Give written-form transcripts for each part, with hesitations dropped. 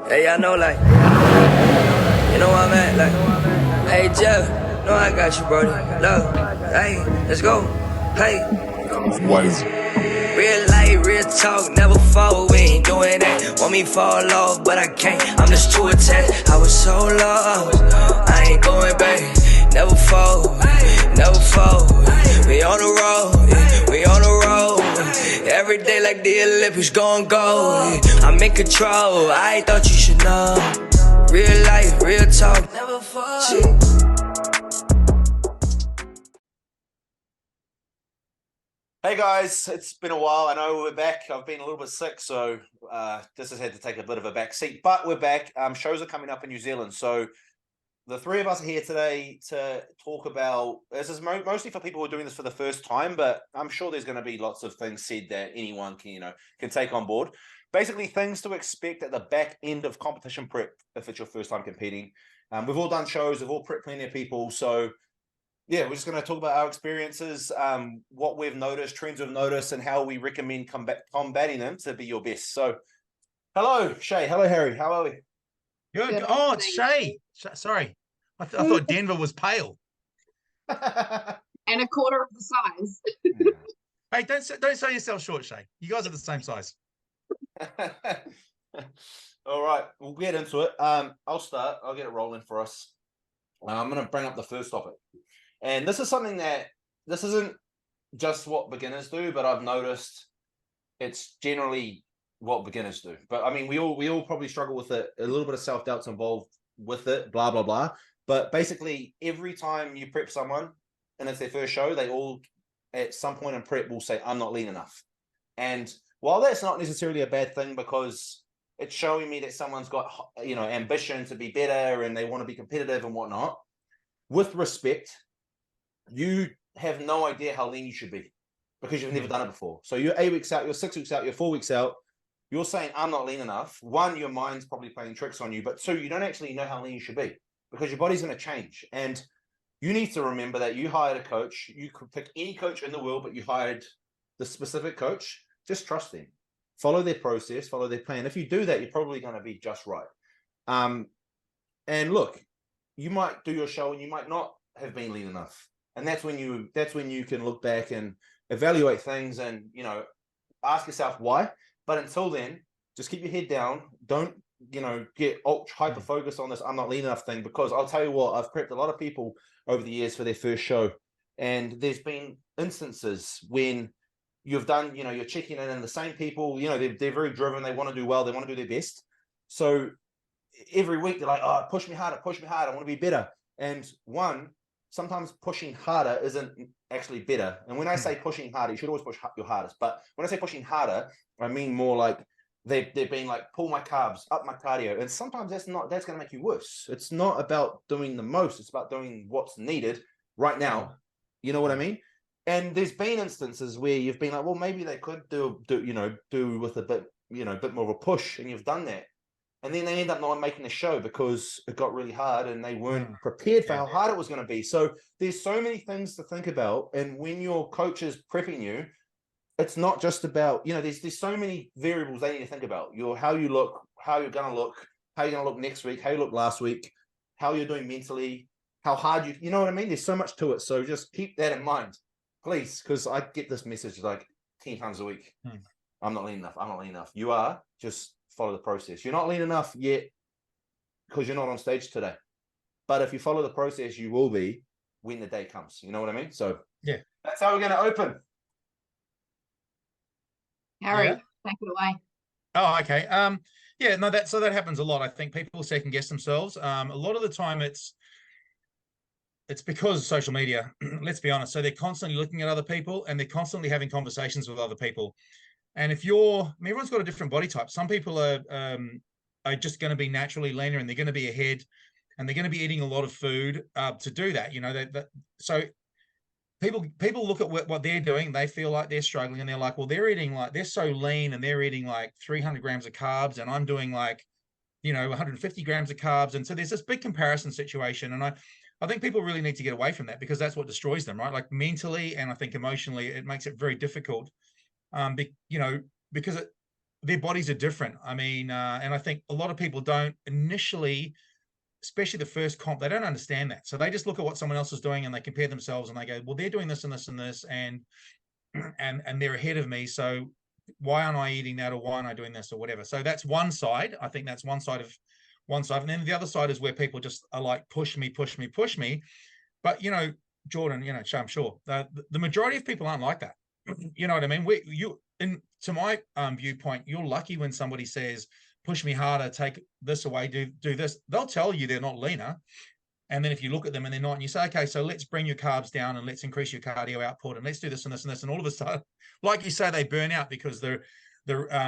Hey, I know, like, you know where I'm at, like, hey, Jeff, no, I got you, brody. Look, hey, let's go, hey. Real life, real talk, never fall, we ain't doing that. Want me fall off, but I can't, I'm just too attached. I was so lost, I ain't going back. Never fall, never fall. We on the road, yeah, we on the road. Every day like the Olympics gon' go. Yeah. I'm in control, I thought you should know. Real life, real talk, never fall. Hey guys, it's been a while. I know we're back. I've been a little bit sick, so this has had to take a bit of a back seat, but we're back. Shows are coming up in New Zealand, so the three of us are here today to talk about, this is mostly for people who are doing this for the first time, but I'm sure there's going to be lots of things said that anyone can take on board. Basically, things to expect at the back end of competition prep if it's your first time competing. We've all done shows, we've all prepped plenty of people, so yeah, we're just going to talk about our experiences, what we've noticed, trends we've noticed, and how we recommend combating them to be your best. So, hello, Shea. Hello, Harry. How are we? Good. Oh, it's Shea. Sorry. I thought Denver was pale. And a quarter of the size. Hey, don't sell yourself short, Shea. You guys are the same size. All right, we'll get into it. I'll start. I'll get it rolling for us. I'm going to bring up the first topic. And this is something that, this isn't just what beginners do, but I've noticed it's generally what beginners do. But I mean, we all probably struggle with it. A little bit of self-doubt's involved with it, blah, blah, blah. But basically, every time you prep someone and it's their first show, they all, at some point in prep, will say, I'm not lean enough. And while that's not necessarily a bad thing, because it's showing me that someone's got, ambition to be better and they want to be competitive and whatnot, with respect, you have no idea how lean you should be because you've never done it before. So you're 8 weeks out, you're 6 weeks out, you're 4 weeks out, you're saying, I'm not lean enough. One, your mind's probably playing tricks on you, but two, you don't actually know how lean you should be because your body's going to change. And you need to remember that you hired a coach. You could pick any coach in the world, but you hired the specific coach. Just trust them. Follow their process, follow their plan. If you do that, you're probably going to be just right. And look, you might do your show and you might not have been lean enough. And that's when you can look back and evaluate things and, ask yourself why. But until then, just keep your head down. Don't, get ultra hyper focused on this I'm not lean enough thing, because I'll tell you what, I've prepped a lot of people over the years for their first show. And there's been instances when you've done, you're checking in and the same people, they're very driven. They want to do well. They want to do their best. So every week they're like, oh, push me harder. I want to be better. And sometimes pushing harder isn't actually better. And when I say pushing harder, you should always push your hardest. But when I say pushing harder, I mean more like they're being like, pull my carbs, up my cardio. And sometimes that's going to make you worse. It's not about doing the most. It's about doing what's needed right now. You know what I mean? And there's been instances where you've been like, well, maybe they could do with a bit more of a push, and you've done that. And then they end up not making the show because it got really hard and they weren't prepared for how hard it was going to be. So there's so many things to think about. And when your coach is prepping you, it's not just about, there's so many variables they need to think about. How you look, how you're going to look, how you're going to look next week, how you look last week, how you're doing mentally, how hard you know what I mean? There's so much to it. So just keep that in mind, please, because I get this message like 10 times a week. I'm not lean enough. You are. Just follow the process. You're not lean enough yet because you're not on stage today. But if you follow the process, you will be when the day comes. You know what I mean? So yeah, that's how we're going to open. Harry, take it away. Oh, okay. That happens a lot. I think people second guess themselves. A lot of the time it's because of social media. Let's be honest. So they're constantly looking at other people and they're constantly having conversations with other people. And everyone's got a different body type. Some people are just going to be naturally leaner and they're going to be ahead and they're going to be eating a lot of food to do that. So people look at what they're doing. They feel like they're struggling and they're like, well, they're so lean and they're eating like 300 grams of carbs and I'm doing like, 150 grams of carbs. And so there's this big comparison situation. And I think people really need to get away from that because that's what destroys them, right? Like mentally and I think emotionally, it makes it very difficult. Because their bodies are different. I mean, and I think a lot of people don't initially, especially the first comp, they don't understand that. So they just look at what someone else is doing and they compare themselves and they go, well, they're doing this and this and this, and they're ahead of me. So why aren't I eating that, or why aren't I doing this, or whatever? So that's one side. I think that's one side. And then the other side is where people just are like, push me. But, you know, Jordan, you know, I'm sure the majority of people aren't like that. You know what I mean? To my viewpoint, you're lucky when somebody says, push me harder, take this away, do this. They'll tell you they're not leaner. And then if you look at them and they're not, and you say, okay, so let's bring your carbs down and let's increase your cardio output and let's do this and this and this. And all of a sudden, like you say, they burn out because the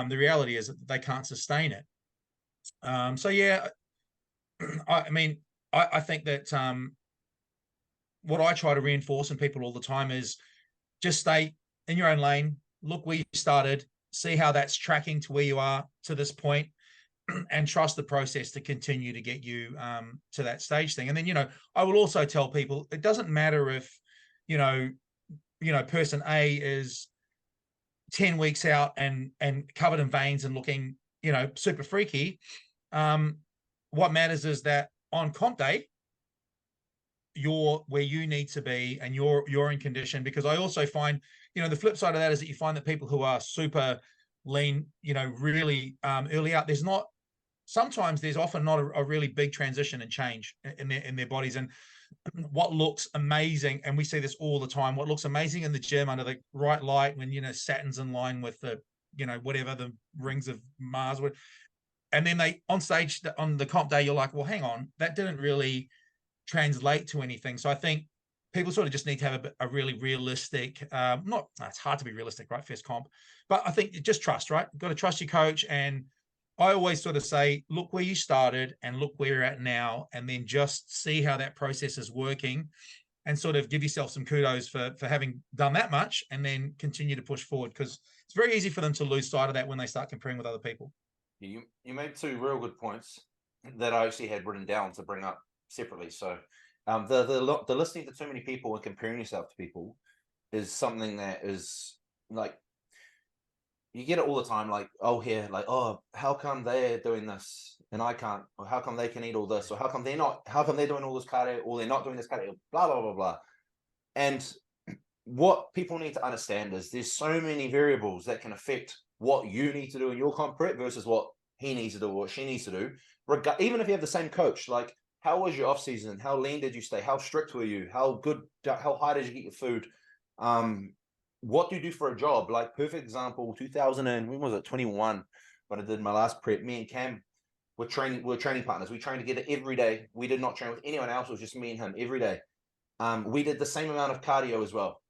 reality is that they can't sustain it. So yeah, I mean, I think that what I try to reinforce in people all the time is just stay in your own lane, look where you started, see how that's tracking to where you are to this point, and trust the process to continue to get you to that stage thing. And then, you know, I will also tell people, it doesn't matter if, you know, person A is 10 weeks out and covered in veins and looking, you know, super freaky. What matters is that on comp day, you're where you need to be and you're in condition. Because I also find, you know, the flip side of that is that you find that people who are super lean, you know, really early out, sometimes there's often not a really big transition and change in their bodies. And what looks amazing, and we see this all the time, what looks amazing in the gym under the right light, when, you know, Saturn's in line with the, you know, whatever, the rings of Mars, and then they on stage on the comp day, you're like, well, hang on, that didn't really translate to anything. So I think people sort of just need to have a really realistic, it's hard to be realistic, right? First comp, but I think just trust, right? You've got to trust your coach. And I always sort of say, look where you started and look where you're at now, and then just see how that process is working, and sort of give yourself some kudos for having done that much, and then continue to push forward, because it's very easy for them to lose sight of that when they start comparing with other people. You made two real good points that I actually had written down to bring up separately. So the listening to too many people and comparing yourself to people is something that is like, you get it all the time. Like, oh, here, like, oh, how come they're doing this and I can't? Or how come they can eat all this? Or how come they're doing all this cardio, or they're not doing this cardio, blah, blah, blah, blah. And what people need to understand is there's so many variables that can affect what you need to do in your comp prep versus what he needs to do or what she needs to do. Even if you have the same coach, like, how was your off season? How lean did you stay? How strict were you? How high did you get your food? What do you do for a job? Like, perfect example, 2021, when I did my last prep, me and Cam were training partners. We trained together every day. We did not train with anyone else. It was just me and him every day. We did the same amount of cardio as well.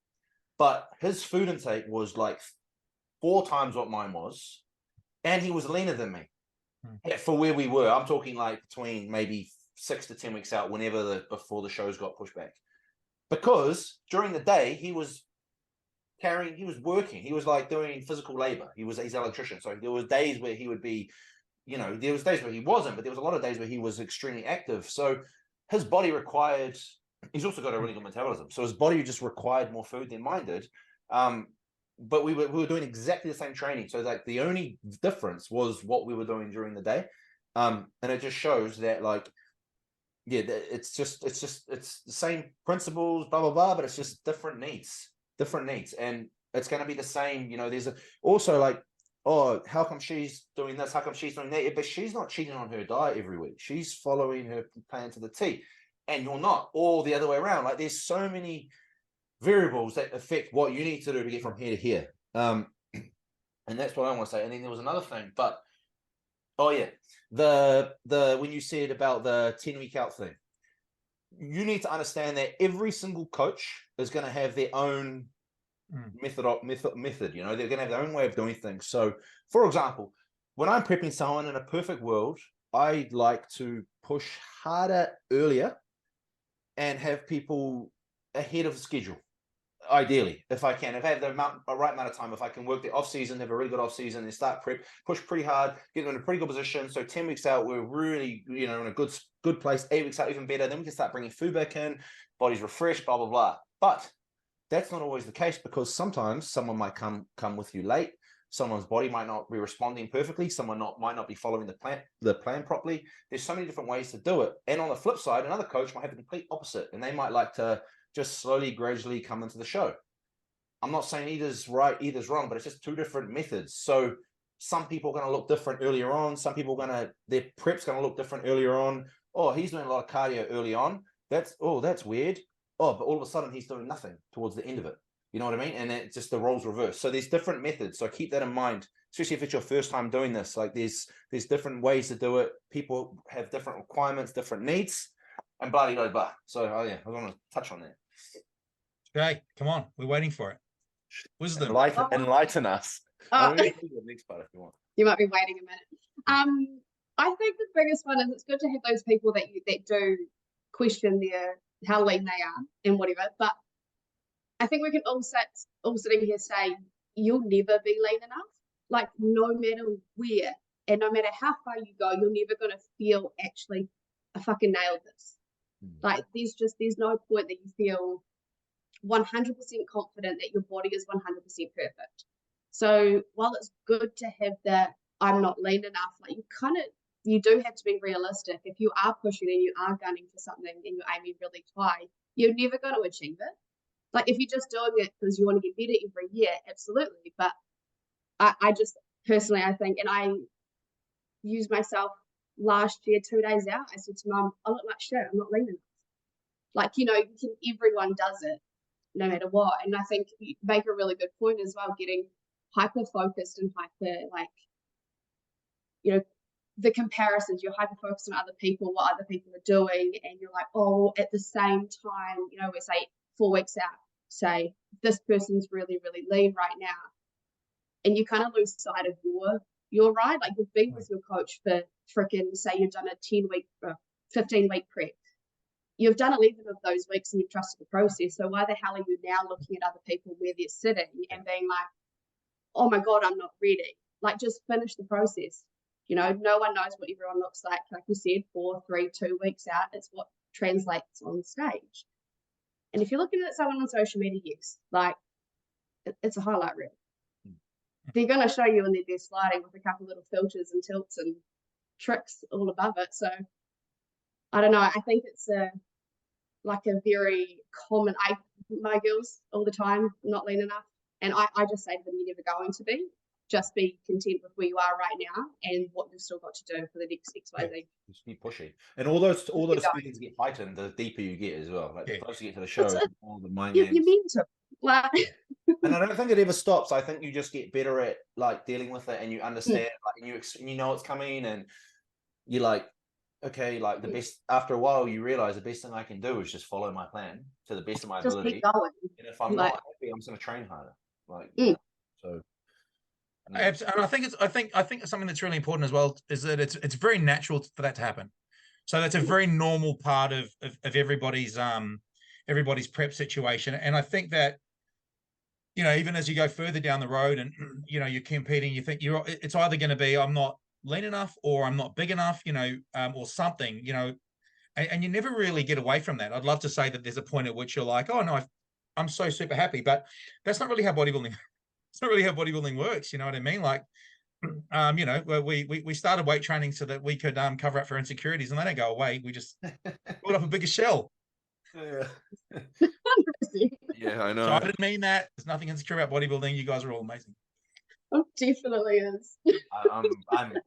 But his food intake was like 4 times what mine was. And he was leaner than me for where we were. I'm talking like between maybe 6 to 10 weeks out, before the shows got pushed back. Because during the day, he was working. He was like doing physical labor. He's an electrician. So there was days where he would be, you know, there was days where he wasn't, but there was a lot of days where he was extremely active. So his body required, he's also got a really good metabolism. So his body just required more food than mine did. But we were doing exactly the same training. So like the only difference was what we were doing during the day. And it just shows that, like, yeah, it's the same principles, blah, blah, blah, but it's just different needs. And it's going to be the same, you know. There's also like, oh, how come she's doing this? How come she's doing that? But she's not cheating on her diet every week. She's following her plan to the T, and you're not, or the other way around. Like, there's so many variables that affect what you need to do to get from here to here. And that's what I want to say. And then there was another thing, but oh yeah, the when you said about the 10-week out thing, you need to understand that every single coach is going to have their own method. You know, they're going to have their own way of doing things. So, for example, when I'm prepping someone in a perfect world, I like to push harder earlier and have people ahead of the schedule. Ideally, if I can, if I have the right amount of time, if I can work the off season, have a really good off season, and start prep, push pretty hard, get them in a pretty good position. So 10 weeks out, we're really, you know, in a good place. 8 weeks out, even better. Then we can start bringing food back in, body's refreshed, blah, blah, blah. But that's not always the case, because sometimes someone might come with you late. Someone's body might not be responding perfectly. Someone might not be following the plan properly. There's so many different ways to do it. And on the flip side, another coach might have the complete opposite, and they might like to just slowly, gradually come into the show. I'm not saying either's right, either's wrong, but it's just two different methods. So some people are going to look different earlier on. Some people their prep's going to look different earlier on. Oh, he's doing a lot of cardio early on. That's weird. Oh, but all of a sudden he's doing nothing towards the end of it. You know what I mean? And it's just the roles reversed. So there's different methods. So keep that in mind, especially if it's your first time doing this. Like there's different ways to do it. People have different requirements, different needs, and blah, blah, blah. So yeah, I want to touch on that. Okay, come on, we're waiting for it. Wisdom. Enlighten us. The next part if you want. You might be waiting a minute. I think the biggest one is it's good to have those people that do question how lean they are and whatever. But I think we can all sitting here say you'll never be lean enough. Like no matter where and no matter how far you go, you're never gonna feel actually I fucking nailed this. Like there's no point that you feel 100% confident that your body is 100% perfect. So while it's good to have that I'm not lean enough, like you do have to be realistic. If you are pushing and you are gunning for something and you're aiming really high, you're never going to achieve it. Like if you're just doing it because you want to get better every year, absolutely. But I just personally, I think, and I used myself last year, 2 days out, I said to Mum, I look like shit, I'm not lean enough. Like, everyone does it no matter what. And I think you make a really good point as well, getting hyper focused and the comparisons. You're hyper focused on other people, what other people are doing, and you're like, oh, at the same time, we say 4 weeks out, say this person's really, really lean right now, and you kind of lose sight of your ride. Like you've been with your coach for freaking, say you've done a 10-week, 15-week prep. You've done 11 of those weeks and you've trusted the process. So why the hell are you now looking at other people where they're sitting and being like, oh my God, I'm not ready? Like just finish the process. No one knows what everyone looks like. Like you said, 4, 3, 2 weeks out, it's what translates on stage. And if you're looking at someone on social media, yes, like it's a highlight reel. They're going to show you in their sliding with a couple little filters and tilts and tricks all above it. So I don't know. I think it's a very common, my girls all the time, not lean enough. And I just say to them, you're never going to be. Just be content with where you are right now and what you've still got to do for the next XYZ. Just keep pushing. And all those feelings get heightened the deeper you get as well. Like the closer you get to the show, all the mind games. You're meant to. Like and I don't think it ever stops. I think you just get better at like dealing with it, and you understand and you know it's coming, and you're like, okay, like the best. After a while, you realize the best thing I can do is just follow my plan to the best of my ability. Keep going. And if I'm not happy, I'm just going to train harder. So. And I think it's something that's really important as well is that it's very natural for that to happen. So that's a very normal part of everybody's prep situation. And I think that even as you go further down the road and you're competing, you think it's either going to be I'm not lean enough or I'm not big enough, or something, and you never really get away from that. I'd love to say that there's a point at which you're like, oh no, I'm so super happy, but that's not really how bodybuilding. It's not really how bodybuilding works. You know what I mean? Like, we started weight training so that we could cover up for insecurities, and they don't go away. We just build up a bigger shell. Yeah. Yeah, I know. So I didn't mean that. There's nothing insecure about bodybuilding. You guys are all amazing. It definitely is.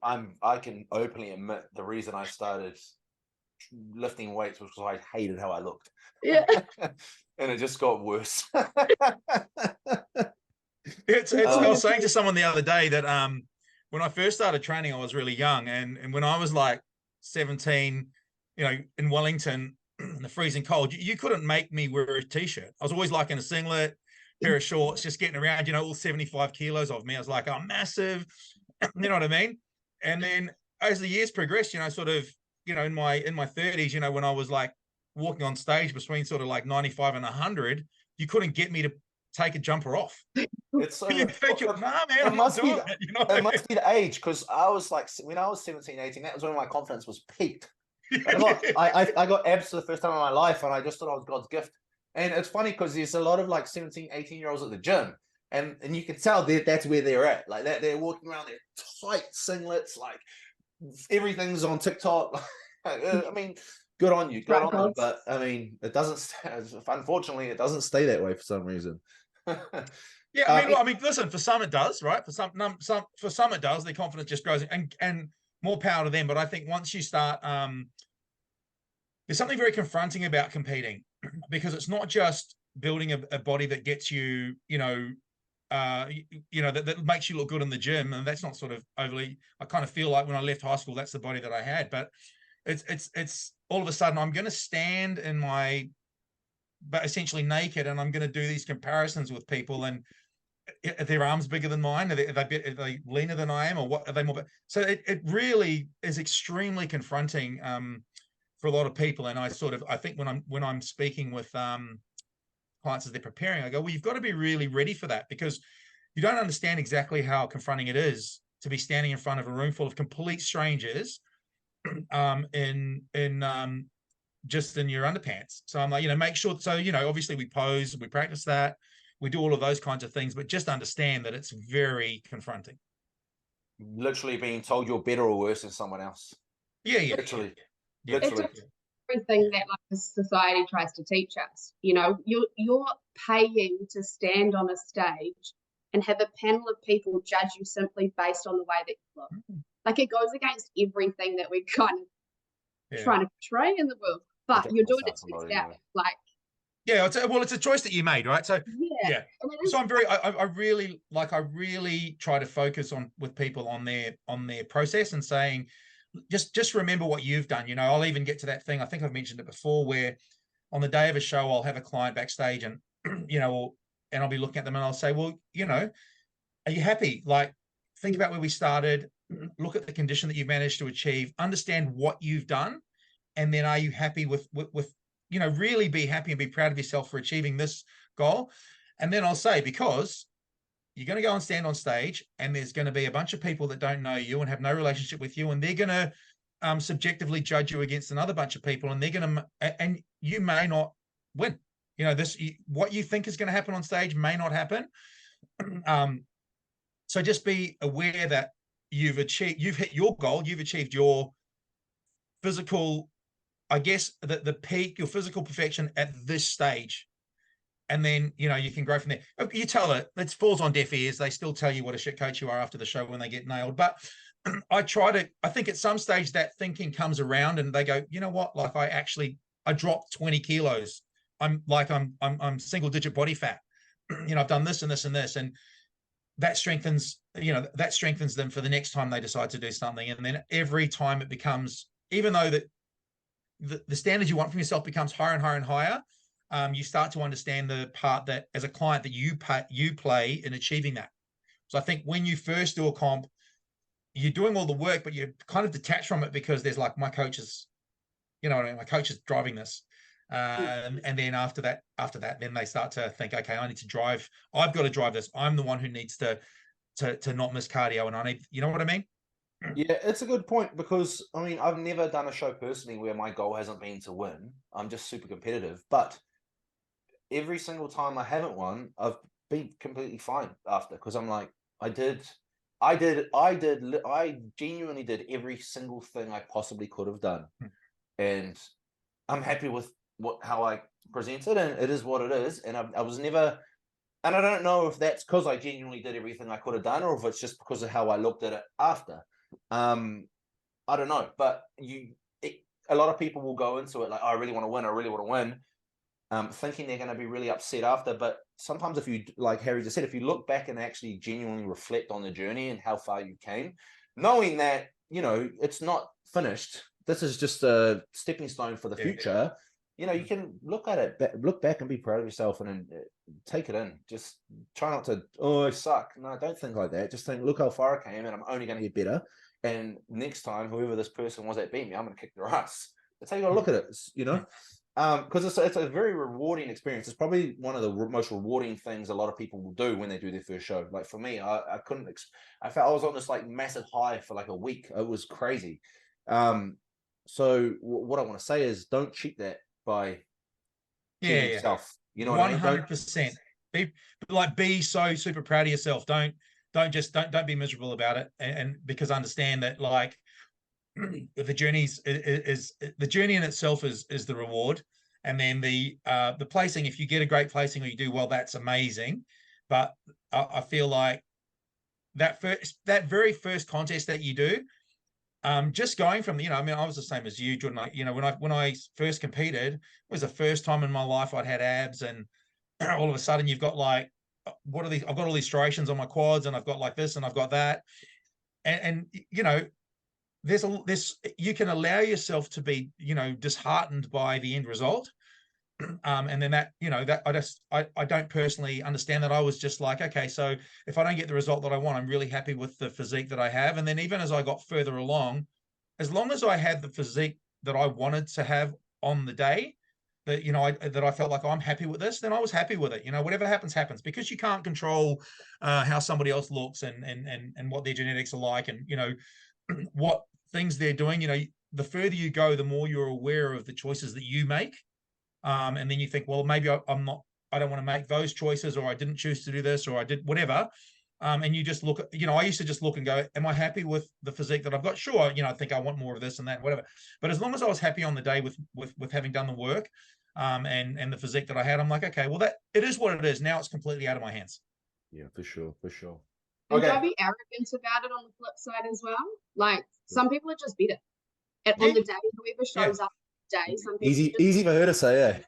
I can openly admit the reason I started lifting weights was because I hated how I looked. Yeah. And it just got worse. I was saying to someone the other day that when I first started training, I was really young, and when I was like 17, in Wellington in the freezing cold, you couldn't make me wear a t-shirt. I was always like in a singlet, pair of shorts, just getting around, all 75 kilos of me. I was like, I'm massive, you know what I mean? And then as the years progressed, sort of, in my 30s, when I was like walking on stage between sort of like 95 and 100, you couldn't get me to take a jumper off. It's so nah, man, it must be the age, because I was like, when I was 17, 18, that was when my confidence was peaked. I got abs for the first time in my life, and I just thought I was God's gift. And it's funny because there's a lot of like 17, 18-year-olds at the gym, and you can tell that's where they're at. Like that, they're walking around their tight singlets, like everything's on TikTok. I mean, good on you, good on them. But I mean, it doesn't. Unfortunately, it doesn't stay that way for some reason. Yeah, I mean, listen. For some, it does, right? For some it does. Their confidence just grows, and more power to them. But I think once you start, there's something very confronting about competing, because it's not just building a body that gets you, that makes you look good in the gym, and that's not sort of overly. I kind of feel like when I left high school, that's the body that I had, but it's all of a sudden I'm going to stand in but essentially naked, and I'm going to do these comparisons with people, and are their arms bigger than mine? Are they leaner than I am, or what are they more? So it really is extremely confronting for a lot of people. And I think when I'm speaking with clients as they're preparing, I go, well, you've got to be really ready for that, because you don't understand exactly how confronting it is to be standing in front of a room full of complete strangers just in your underpants. So I'm like, make sure. So, obviously we pose, we practice that, we do all of those kinds of things, but just understand that it's very confronting. Literally being told you're better or worse than someone else. Yeah. Literally. It's everything that like the society tries to teach us. You're paying to stand on a stage and have a panel of people judge you simply based on the way that you look. Like, it goes against everything that we're kind of trying to portray in the world, but you're doing it to yourself. Like, yeah, it's a choice that you made, right? So yeah. So I really try to focus with people on their process, and saying, just remember what you've done. I'll even get to that thing. I think I've mentioned it before, where on the day of a show, I'll have a client backstage, and and I'll be looking at them, and I'll say, well, are you happy? Like, think about where we started. Look at the condition that you've managed to achieve. Understand what you've done, and then are you happy with really be happy and be proud of yourself for achieving this goal. And then I'll say, because you're going to go and stand on stage, and there's going to be a bunch of people that don't know you and have no relationship with you, and they're going to subjectively judge you against another bunch of people, and and you may not win. What you think is going to happen on stage may not happen. So just be aware that you've hit your goal, you've achieved your physical, I guess, the peak, your physical perfection at this stage. And then, you can grow from there. You tell it falls on deaf ears. They still tell you what a shit coach you are after the show when they get nailed. But I think at some stage that thinking comes around, and they go, you know what? Like, I dropped 20 kilos. I'm single digit body fat. I've done this and this and this. And that strengthens them for the next time they decide to do something. And then every time it becomes, even though that the standards you want from yourself becomes higher and higher and higher, you start to understand the part that, as a client, that you play in achieving that. So I think when you first do a comp, you're doing all the work, but you're kind of detached from it, because there's like, my coach is, my coach is driving this. And then after that, then they start to think, okay, I've got to drive this. I'm the one who needs to not miss cardio, and I need, you know what I mean? Yeah, it's a good point, because I mean, I've never done a show personally where my goal hasn't been to win. I'm just super competitive, but every single time I haven't won, I've been completely fine after, because I'm like, I genuinely did every single thing I possibly could have done, and I'm happy with how I presented, and it is what it is. And I was never, and I don't know if that's because I genuinely did everything I could have done, or if it's just because of how I looked at it after. I don't know, but a lot of people will go into it like, oh, I really want to win, thinking they're going to be really upset after. But sometimes, if you, like Harry just said, if you look back and actually genuinely reflect on the journey and how far you came, knowing that, it's not finished, this is just a stepping stone for the future. You can look back and be proud of yourself, and take it in. Just try not to, oh, I suck. No, don't think like that. Just think, look how far I came, and I'm only going to get better. And next time, whoever this person was that beat me, I'm going to kick their ass. That's how you got to look at it, because it's a very rewarding experience. It's probably one of the most rewarding things a lot of people will do when they do their first show. Like, for me, I felt I was on this like massive high for like a week. It was crazy. So what I want to say is, don't cheat that by yourself. You know what I mean? 100%. Be so super proud of yourself. Don't be miserable about it, and because understand that like the journey is the journey in itself is the reward, and then the placing, if you get a great placing or you do well, that's amazing. But I feel like that very first contest that you do, just going from, I mean, I was the same as you, Jordan. Like, when I first competed, it was the first time in my life I'd had abs, and all of a sudden you've got like, what are these? I've got all these striations on my quads, and I've got like this, and I've got that, and there's you can allow yourself to be, disheartened by the end result. And then that I don't personally understand that. I was just like, okay, so if I don't get the result that I want, I'm really happy with the physique that I have. And then even as I got further along, as long as I had the physique that I wanted to have on the day, that that I felt like I'm happy with this, then I was happy with it. Whatever happens, because you can't control how somebody else looks and what their genetics are like, and what things they're doing. The further you go, the more you're aware of the choices that you make. And then you think, well, maybe I don't want to make those choices, or I didn't choose to do this, or I did whatever. And you just look at, I used to just look and go, am I happy with the physique that I've got? Sure. I think I want more of this and that, whatever. But as long as I was happy on the day with having done the work, and the physique that I had, I'm like, okay, well, it is what it is. Now it's completely out of my hands. Yeah, for sure. And don't be arrogant about it on the flip side as well. Like, some people are just better. And on the day, whoever shows up day, some people easy for her to say,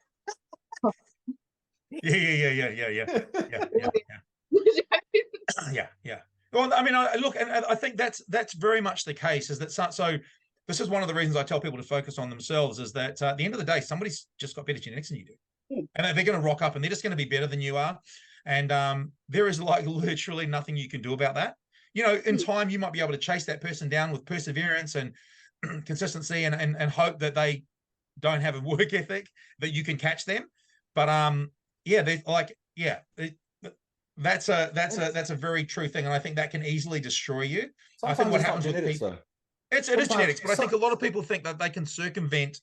Yeah. Well, I mean, I think that's very much the case. Is that so? This is one of the reasons I tell people to focus on themselves. Is that at the end of the day, somebody's just got better genetics than you do, and they're going to rock up, and they're just going to be better than you are. And there is like literally nothing you can do about that. In time, you might be able to chase that person down with perseverance and consistency, and hope that they don't have a work ethic that you can catch them. But that's a very true thing, and I think that can easily destroy you. Sometimes I think what it's happens not with genetics, people, though. it is genetics, but I think a lot of people think that they can circumvent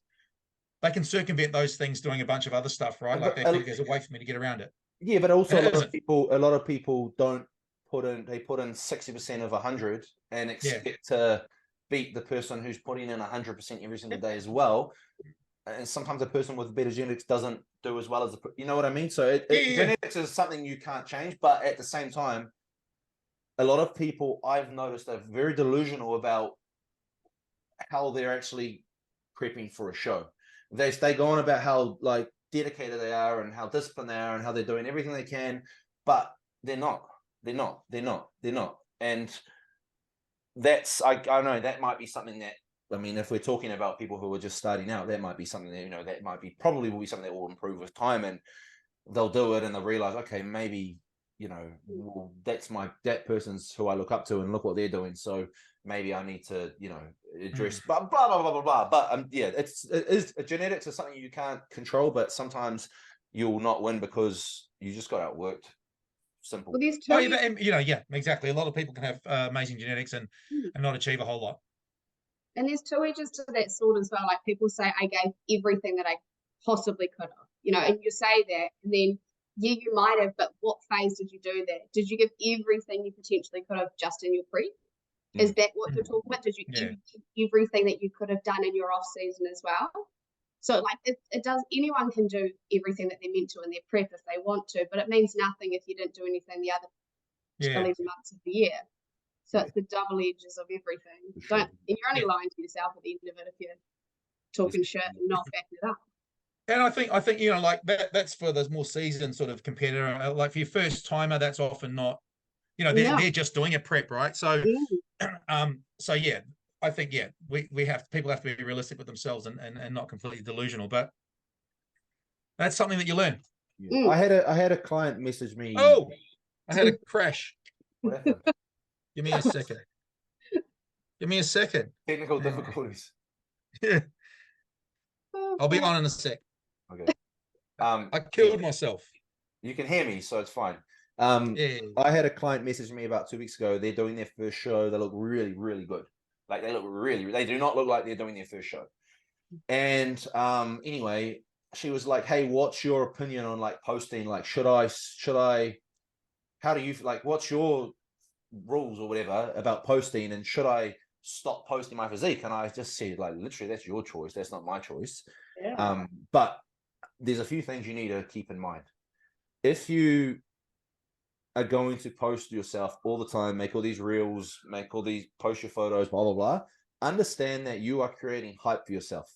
those things doing a bunch of other stuff, right? Like they think there's a way for me to get around it. Yeah, but also a lot of people don't put in 60% of 100 and expect to beat the person who's putting in 100% every single day as well. And sometimes a person with better genetics doesn't do as well as you know what I mean? So genetics is something you can't change, but at the same time, a lot of people I've noticed are very delusional about how they're actually prepping for a show. They go on about how like dedicated they are and how disciplined they are and how they're doing everything they can, but they're not. And that's I know that might be something that, I mean, if we're talking about people who are just starting out, that might be something that, that might be probably will be something that will improve with time, and they'll do it and they'll realize, okay, maybe, well, that person's who I look up to and look what they're doing. So maybe I need to, address blah, blah, blah, blah, blah, blah. But it is genetics is something you can't control, but sometimes you'll not win because you just got outworked. Simple. Well, there's exactly. A lot of people can have amazing genetics and not achieve a whole lot. And there's two edges to that sword as well. Like, people say, I gave everything that I possibly could have, and you say that, and then you might have, but what phase did you do that? Did you give everything you potentially could have just in your prep? Is that what you're talking about? Did you give everything that you could have done in your off season as well? So like it does, anyone can do everything that they're meant to in their prep if they want to, but it means nothing if you didn't do anything the other 11 months of the year. So it's the double edges of everything. You're only lying to yourself at the end of it if you're talking shit and not backing it up. And I think like that's for the more seasoned sort of competitor. Like for your first timer, that's often not, they're just doing a prep, right? So I think people have to be realistic with themselves and not completely delusional, but that's something that you learn. I had a client message me. Oh, I had a crash. What happened? Give me a second. Technical difficulties. Yeah. I'll be on in a sec. Okay. I killed myself. You can hear me, so it's fine. I had a client message me about 2 weeks ago. They're doing their first show. They look really, really good. Like they do not look like they're doing their first show. And anyway, she was like, hey, what's your opinion on like posting? Like, should I, how do you like, what's your rules or whatever about posting, and should I stop posting my physique? And I just said, like, literally, that's your choice. That's not my choice. Yeah. But there's a few things you need to keep in mind. If you are going to post yourself all the time, make all these reels, post your photos, blah, blah, blah, understand that you are creating hype for yourself.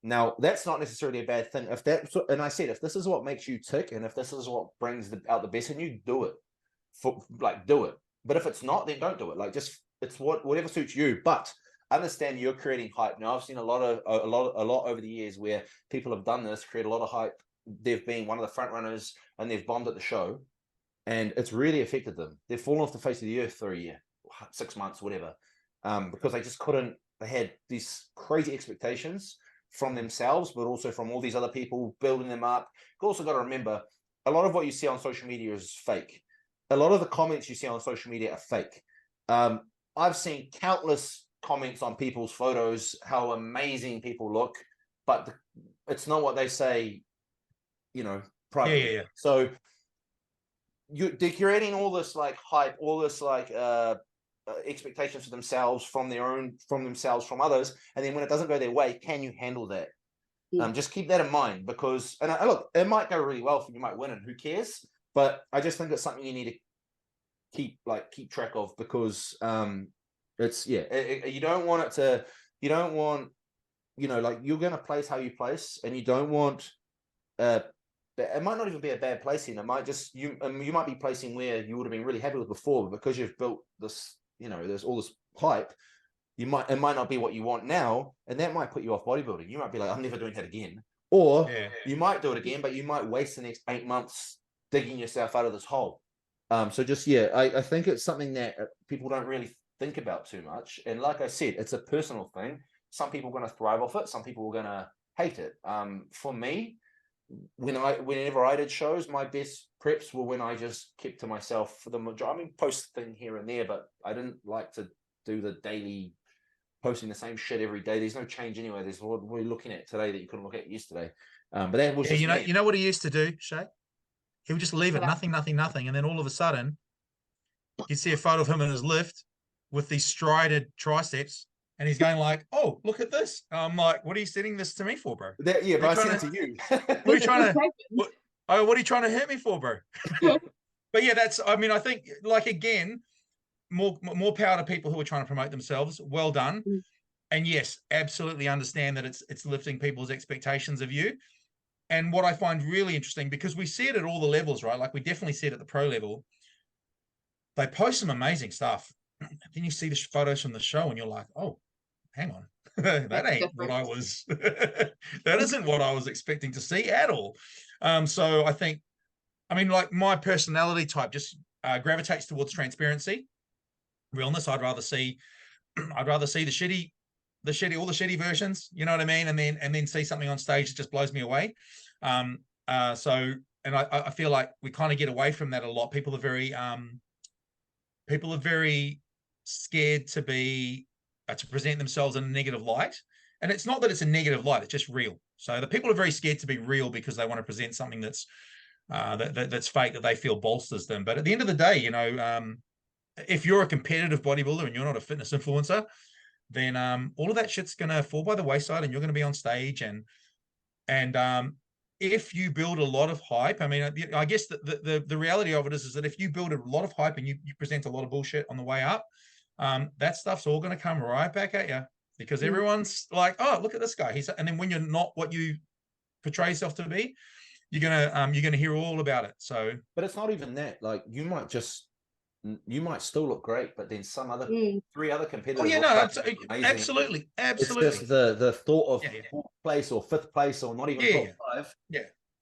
Now, that's not necessarily a bad thing. And I said, if this is what makes you tick, and if this is what brings out the best in you, do it. Do it. But if it's not, then don't do it. Like, it's whatever suits you. But understand you're creating hype. Now, I've seen a lot over the years where people have done this, create a lot of hype. They've been one of the front runners, and they've bombed at the show, and it's really affected them. They've fallen off the face of the earth for a year, 6 months, whatever, because they just couldn't. They had these crazy expectations from themselves, but also from all these other people building them up. You've also got to remember, a lot of what you see on social media is fake. A lot of the comments you see on social media are fake. I've seen countless comments on people's photos, how amazing people look, but it's not what they say, privately. Yeah. So they're creating all this like hype, all this like expectations for themselves, from others, and then when it doesn't go their way, can you handle that? Just keep that in mind, because look, it might go really well for you, might win, and who cares? But I just think it's something you need to keep track of, because it's you don't want like, you're going to place how you place, and you don't want it might not even be a bad placing. It might just you might be placing where you would have been really happy with before, but because you've built this, there's all this hype, it might not be what you want now, and that might put you off bodybuilding. You might be like, I'm never doing that again. Or you might do it again, but you might waste the next 8 months digging yourself out of this hole. So just, I think it's something that people don't really think about too much. And like I said, it's a personal thing. Some people are going to thrive off it. Some people are going to hate it. For me, whenever I did shows, my best preps were when I just kept to myself for the majority. I mean, posting here and there, but I didn't like to do the daily posting the same shit every day. There's no change anyway. There's what we're looking at today that you couldn't look at yesterday. But that was you know what he used to do, Shea? He would just leave it, nothing, and then all of a sudden, you'd see a photo of him in his lift with these strided triceps, and he's going like, "Oh, look at this!" I'm like, "What are you sending this to me for, bro?" But I sent it to you. What are you trying to? What are you trying to hurt me for, bro? But yeah, I think, like, again, more power to people who are trying to promote themselves. Well done. And yes, absolutely understand that it's lifting people's expectations of you. And what I find really interesting, because we see it at all the levels, right? Like, we definitely see it at the pro level. They post some amazing stuff. Then you see the photos from the show, and you're like, "Oh, hang on, that ain't what I was. That isn't what I was expecting to see at all." So I think, like, my personality type just gravitates towards transparency, realness. I'd rather see the shitty, all the shitty versions. You know what I mean? And then see something on stage that just blows me away. So I feel like we kind of get away from that a lot. People are very scared to present themselves in a negative light. And it's not that it's a negative light, it's just real. So the people are very scared to be real because they want to present something that's that's fake, that they feel bolsters them. But at the end of the day, if you're a competitive bodybuilder and you're not a fitness influencer, then all of that shit's going to fall by the wayside, and you're going to be on stage. And if you build a lot of hype, I guess the reality of it is that if you build a lot of hype and you present a lot of bullshit on the way up, that stuff's all going to come right back at you, because everyone's like, "Oh, look at this guy." And then when you're not what you portray yourself to be, you're gonna hear all about it. So, but it's not even that. Like, you might still look great, but then some other 3 other competitors. Oh yeah, no, absolutely. It's just the thought of 4th place or 5th place, or not even top 5.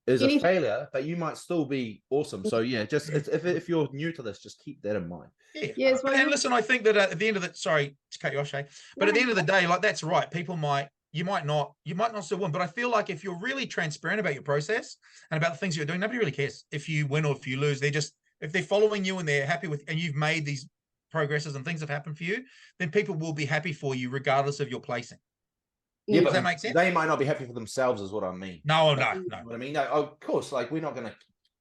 Is a failure, but you might still be awesome. So just if you're new to this, just keep that in mind. And listen, I think that at the end of the, sorry to cut you off, Shea, but at the end of the day, like, that's right. People you might not still win, but I feel like if you're really transparent about your process and about the things you're doing, nobody really cares if you win or if you lose. If they're following you and they're happy with, and you've made these progresses and things have happened for you, then people will be happy for you regardless of your placing. Yeah, Does but that make sense? they might not be happy for themselves, is what I mean. No, You no. know what I mean? No, of course, like we're not gonna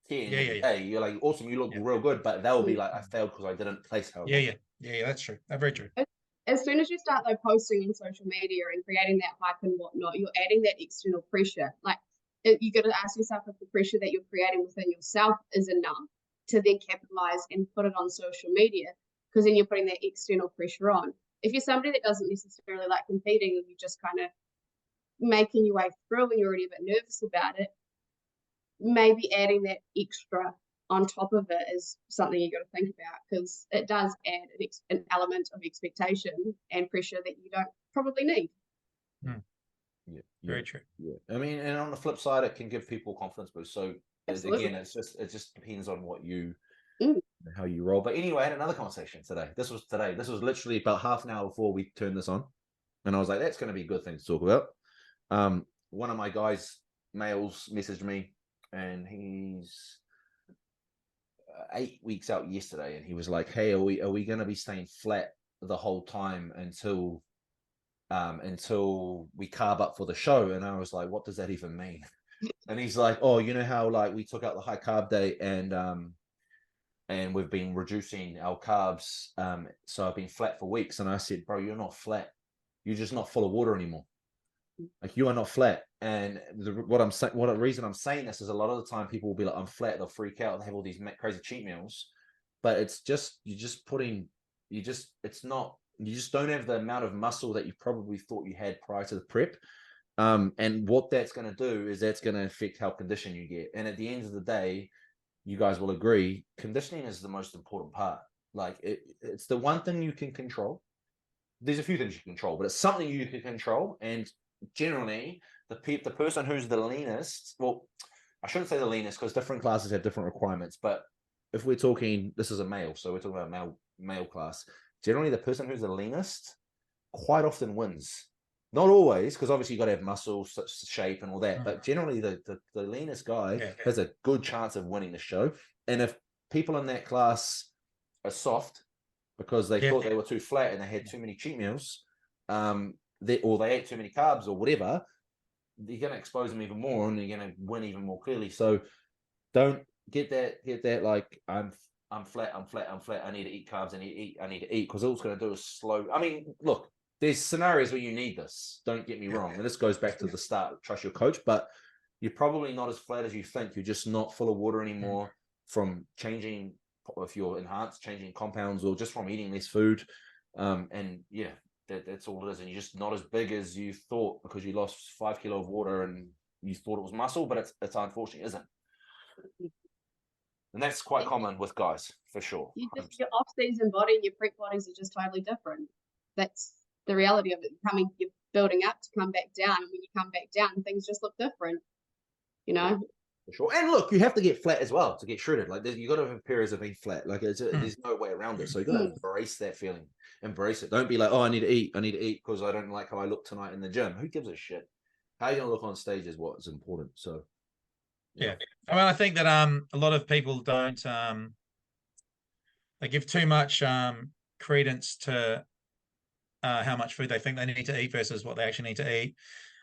care. Yeah. Hey, you're like awesome, you look real good, but they'll be like, I failed because I didn't place how. Yeah, that's true. That's very true. As soon as you start though posting in social media and creating that hype and whatnot, you're adding that external pressure. Like you got to ask yourself if the pressure that you're creating within yourself is enough to then capitalize and put it on social media, because then you're putting that external pressure on. If you're somebody that doesn't necessarily like competing and you're just kind of making your way through and you're already a bit nervous about it, maybe adding that extra on top of it is something you got to think about, because it does add an element of expectation and pressure that you don't probably need. Very true. Yeah, I mean, and on the flip side, it can give people confidence boost. So Absolutely. again, it just depends on what you how you roll. But anyway, I had another conversation today. This was literally about half an hour before we turned this on, and I was like, that's going to be a good thing to talk about. One of my guys, males, messaged me, and he's 8 weeks out yesterday, and he was like, hey, are we going to be staying flat the whole time until we carb up for the show? And I was like, what does that even mean? And he's like, oh, you know how like we took out the high carb day and we've been reducing our carbs, so I've been flat for weeks. And I said, bro, you're not flat, you're just not full of water anymore. Like, you are not flat. And the reason I'm saying this is a lot of the time people will be like, I'm flat, they'll freak out, they have all these crazy cheat meals, but it's just you just don't have the amount of muscle that you probably thought you had prior to the prep. And what that's going to do is that's going to affect how conditioned you get. And at the end of the day, you guys will agree, conditioning is the most important part. Like it's the one thing you can control. There's a few things you can control, but it's something you can control. And generally, the person who's the leanest, well, I shouldn't say the leanest because different classes have different requirements. But if we're talking, this is a male, so we're talking about male class. Generally, the person who's the leanest quite often wins. Not always, because obviously you got to have muscle, shape, and all that. But generally, the leanest guy has a good chance of winning the show. And if people in that class are soft because they thought they were too flat and they had too many cheat meals, or they ate too many carbs or whatever, you're going to expose them even more, and you're going to win even more clearly. So don't get that like I'm flat. I need to eat carbs. I need to eat, because all it's going to do is slow. I mean, look. There's scenarios where you need this. Don't get me wrong. And this goes back to the start. Trust your coach, but you're probably not as flat as you think. You're just not full of water anymore from changing, if you're enhanced, changing compounds, or just from eating less food. And yeah, that's all it is. And you're just not as big as you thought because you lost 5 kilos of water and you thought it was muscle, but it's unfortunately isn't. And that's quite common with guys, for sure. Your off-season body and your prep bodies are just totally different. That's the reality of it. You're building up to come back down, and when you come back down, things just look different, you know. For sure. And look, you have to get flat as well to get shredded. Like, you got to have periods of being flat. Like, there's no way around it. So you got to embrace that feeling. Embrace it. Don't be like, oh, I need to eat because I don't like how I look tonight in the gym. Who gives a shit? How you gonna look on stage is what is important. So yeah. I mean, I think that a lot of people don't they give too much credence to how much food they think they need to eat versus what they actually need to eat.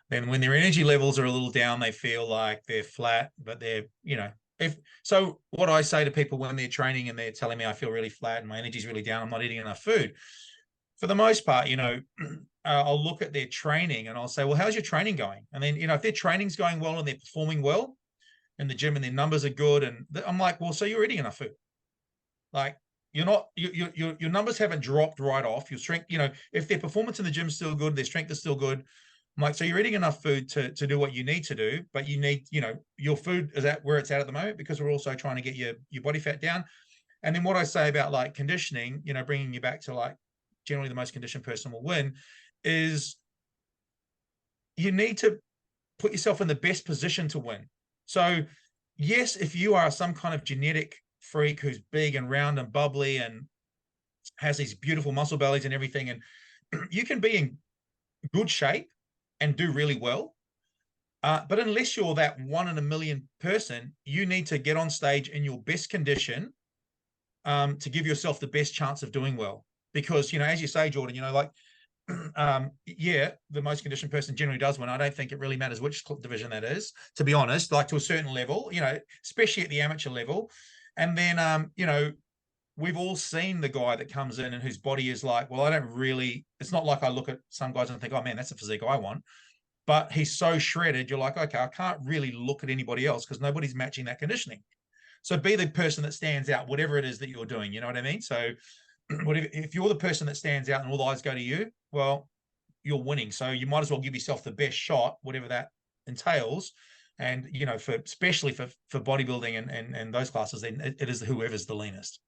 Then when their energy levels are a little down, they feel like they're flat, but they're, so what I say to people when they're training and they're telling me I feel really flat and my energy's really down, I'm not eating enough food. For the most part, I'll look at their training and I'll say, well, how's your training going? And then, if their training's going well and they're performing well in the gym and their numbers are good, and I'm like, well, so you're eating enough food. Like, you're not, your numbers haven't dropped right off. Your strength, if their performance in the gym is still good, their strength is still good. I'm like, so you're eating enough food to do what you need to do, but you need, your food is at where it's at the moment, because we're also trying to get your body fat down. And then what I say about like conditioning, bringing you back to like generally the most conditioned person will win, is you need to put yourself in the best position to win. So yes, if you are some kind of genetic freak who's big and round and bubbly and has these beautiful muscle bellies and everything, and you can be in good shape and do really well, but unless you're that 1 in a million person, you need to get on stage in your best condition to give yourself the best chance of doing well. Because as you say, Jordan, like yeah, the most conditioned person generally does win. I don't think it really matters which division that is, to be honest, like to a certain level, you know, especially at the amateur level. And then, you know, we've all seen the guy that comes in and whose body is like, well, I don't really, it's not like I look at some guys and think, oh man, that's a physique I want. But he's so shredded, you're like, okay, I can't really look at anybody else because nobody's matching that conditioning. So be the person that stands out, whatever it is that you're doing. You know what I mean? So if you're the person that stands out and all the eyes go to you, well, you're winning. So you might as well give yourself the best shot, whatever that entails. And, you know, especially for bodybuilding and those classes, then it is whoever's the leanest.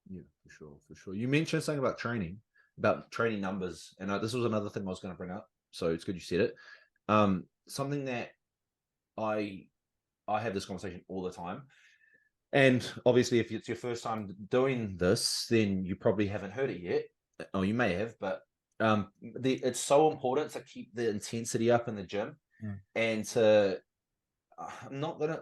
Yeah, for sure. You mentioned something about training numbers. And this was another thing I was going to bring up. So it's good you said it. Something that I have this conversation all the time. And obviously, if it's your first time doing this, then you probably haven't heard it yet, or you may have. But it's so important to keep the intensity up in the gym, and to I'm not gonna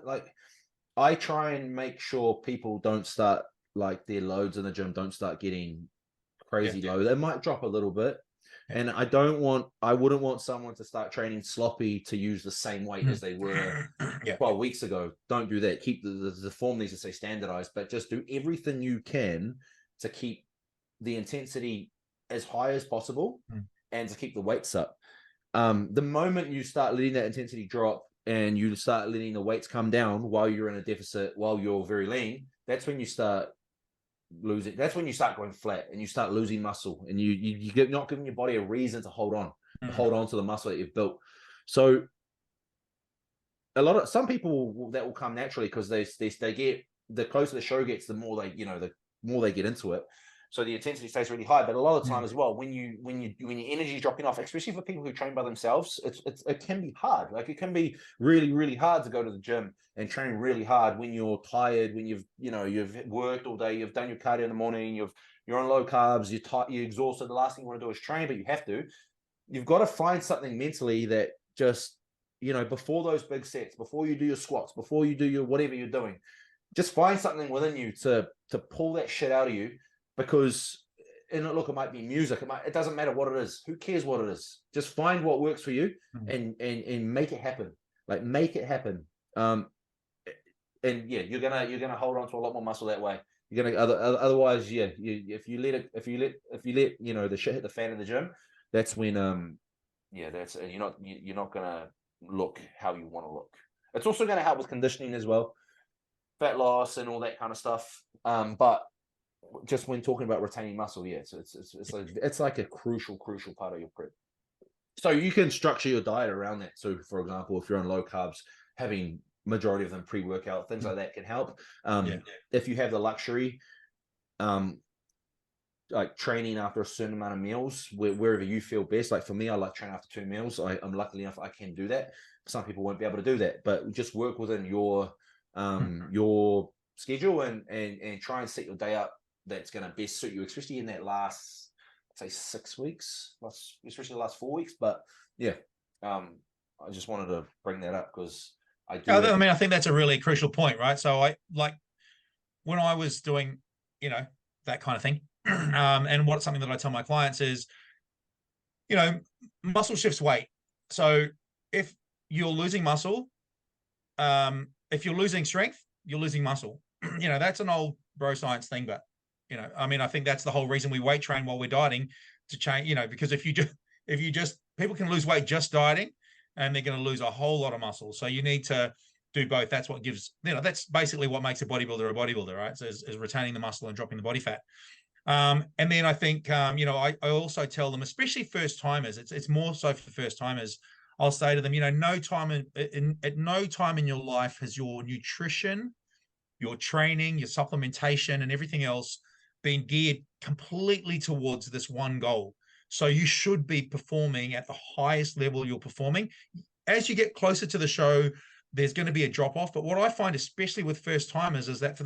I try and make sure people don't start like their loads in the gym don't start getting crazy low. They might drop a little bit. And I wouldn't want someone to start training sloppy to use the same weight as they were 12 weeks ago. Don't do that. Keep the form needs to stay standardized, but just do everything you can to keep the intensity as high as possible and to keep the weights up. The moment you start letting that intensity drop and you start letting the weights come down while you're in a deficit, while you're very lean, that's when you start losing. That's when you start going flat and you start losing muscle, and you get not giving your body a reason to hold on to the muscle that you've built. So some people that will come naturally because they get, the closer the show gets, the more they get into it. So the intensity stays really high. But a lot of the time as well, when your energy is dropping off, especially for people who train by themselves, it can be hard. Like it can be really, really hard to go to the gym and train really hard when you're tired, when you've worked all day, you've done your cardio in the morning, you're on low carbs, you're exhausted. The last thing you want to do is train, but you have to. You've got to find something mentally that just, before those big sets, before you do your squats, before you do your whatever you're doing, just find something within you to pull that shit out of you. Because, it might be music. It doesn't matter what it is. Who cares what it is? Just find what works for you and make it happen. Like make it happen. And yeah, you're gonna hold on to a lot more muscle that way. You're gonna otherwise, if you let the shit hit the fan in the gym, that's when you're not gonna look how you want to look. It's also gonna help with conditioning as well, fat loss and all that kind of stuff. But just when talking about retaining muscle, it's like a crucial part of your prep. So you can structure your diet around that. So for example, if you're on low carbs, having majority of them pre-workout, things like that can help. If you have the luxury, like training after a certain amount of meals, wherever you feel best. Like for me, I like training after 2 meals. I'm lucky enough I can do that. Some people won't be able to do that, but just work within your schedule and try and set your day up that's going to best suit you, especially in that last, say 6 weeks, especially the last 4 weeks. But I just wanted to bring that up because I think that's a really crucial point, right? So I like when I was doing, that kind of thing. And what's something that I tell my clients is, muscle shifts weight. So if you're losing muscle, if you're losing strength, you're losing muscle. That's an old bro science thing, but I think that's the whole reason we weight train while we're dieting, to change, because if you just people can lose weight just dieting and they're going to lose a whole lot of muscle. So you need to do both. That's what gives, that's basically what makes a bodybuilder, right? So is retaining the muscle and dropping the body fat. And then I think, I also tell them, especially first timers, it's more so for first timers. I'll say to them, at no time in your life has your nutrition, your training, your supplementation, and everything else been geared completely towards this one goal. So you should be performing at the highest level you're performing. As you get closer to the show, there's going to be a drop off. But what I find, especially with first timers, is that for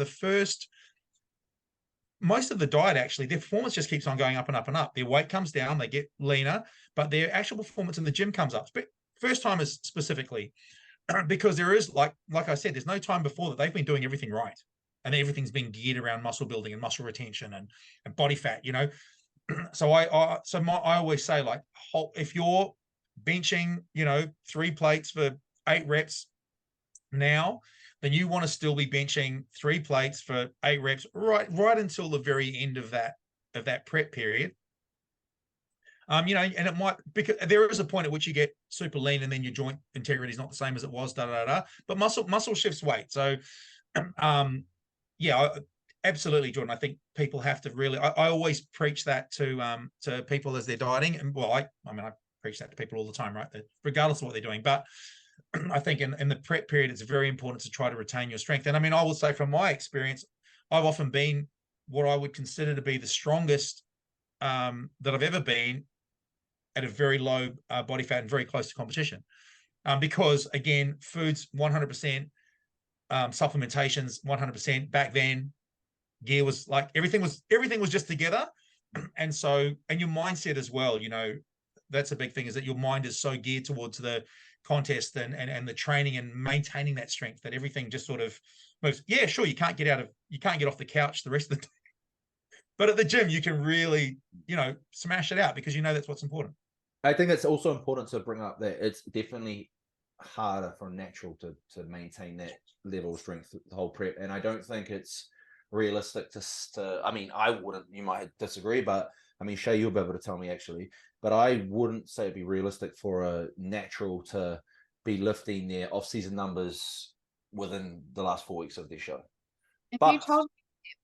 most of the diet, actually, their performance just keeps on going up and up and up. Their weight comes down, they get leaner, but their actual performance in the gym comes up. First timers specifically, because there is, like I said, there's no time before that they've been doing everything right. And everything's been geared around muscle building and muscle retention and body fat, So I always say, like, if you're benching, 3 plates for 8 reps now, then you want to still be benching 3 plates for 8 reps right until the very end of that prep period. And it might, because there is a point at which you get super lean and then your joint integrity is not the same as it was, but muscle shifts weight. So yeah, absolutely, Jordan. I think people have to really, I always preach that to people as they're dieting. And well, I preach that to people all the time, right? Regardless of what they're doing. But I think in the prep period, it's very important to try to retain your strength. And I mean, I will say from my experience, I've often been what I would consider to be the strongest that I've ever been at a very low body fat and very close to competition. Because again, food's 100%, supplementations 100%. Back then, gear was like everything was just together. And your mindset as well, that's a big thing, is that your mind is so geared towards the contest and the training and maintaining that strength, that everything just sort of moves. Yeah, sure, you can't get off the couch the rest of the day, but at the gym you can really, smash it out, because that's what's important. I think it's also important to bring up that it's definitely harder for a natural to maintain that level of strength the whole prep, and I don't think it's realistic to I mean, I wouldn't, you might disagree, but I mean, Shea, you'll be able to tell me actually, but I wouldn't say it'd be realistic for a natural to be lifting their off-season numbers within the last 4 weeks of their show. If you told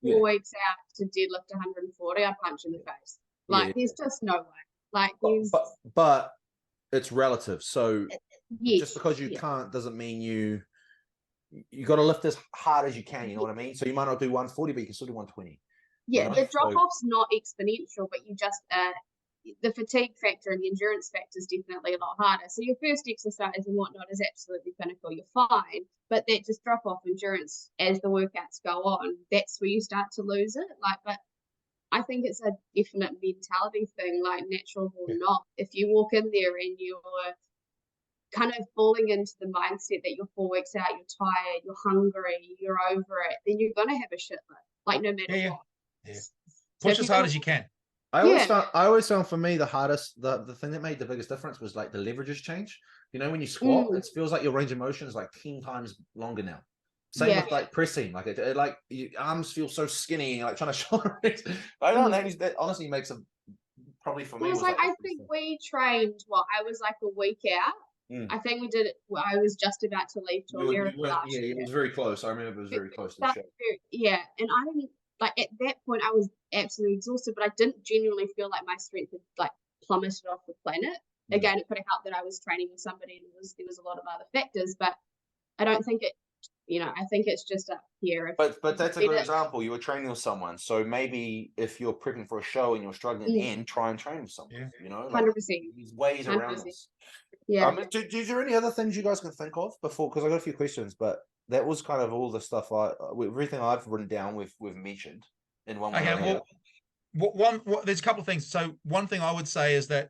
me 4 weeks out to deadlift 140, I'd punch in the face. Like, there's just no way. Like, but it's relative. So yes, just because you can't doesn't mean you got to lift as hard as you can. You know what I mean? So you might not do 140, but you can still do 120. Yeah, the drop-off's not exponential, but you just the fatigue factor and the endurance factor is definitely a lot harder. So your first exercise and whatnot is absolutely clinical, you're fine, but that just drop-off endurance as the workouts go on, that's where you start to lose it. Like, but I think it's a definite mentality thing, like natural or not. If you walk in there and you're kind of falling into the mindset that you're 4 weeks out, you're tired, you're hungry, you're over it, then you're going to have a shit load, like no matter what. Yeah. Push as hard as you can. I always found for me the hardest, the thing that made the biggest difference was like the leverages change. When you squat, it feels like your range of motion is like 10 times longer now. Same with like pressing, like it like your arms feel so skinny, like trying to shoulder it. I don't know, that honestly makes a probably for me. It was like I think we trained. I was like a week out. I think we did it. I was just about to leave to America. Yeah, it was very close. I remember it was very close to the show. Yeah, and I didn't like at that point. I was absolutely exhausted, but I didn't genuinely feel like my strength had like plummeted off the planet. Again, it could have helped that I was training with somebody, and there was a lot of other factors, but I don't think it. I think it's just up here. But that's a good example. You were training with someone, so maybe if you're prepping for a show and you're struggling, try and train with someone. 100%. There's ways around this. Yeah. Is there any other things you guys can think of before? Because I got a few questions, but that was kind of all the stuff everything I've written down. We've mentioned in one way. Okay. Well, there's a couple of things. So one thing I would say is that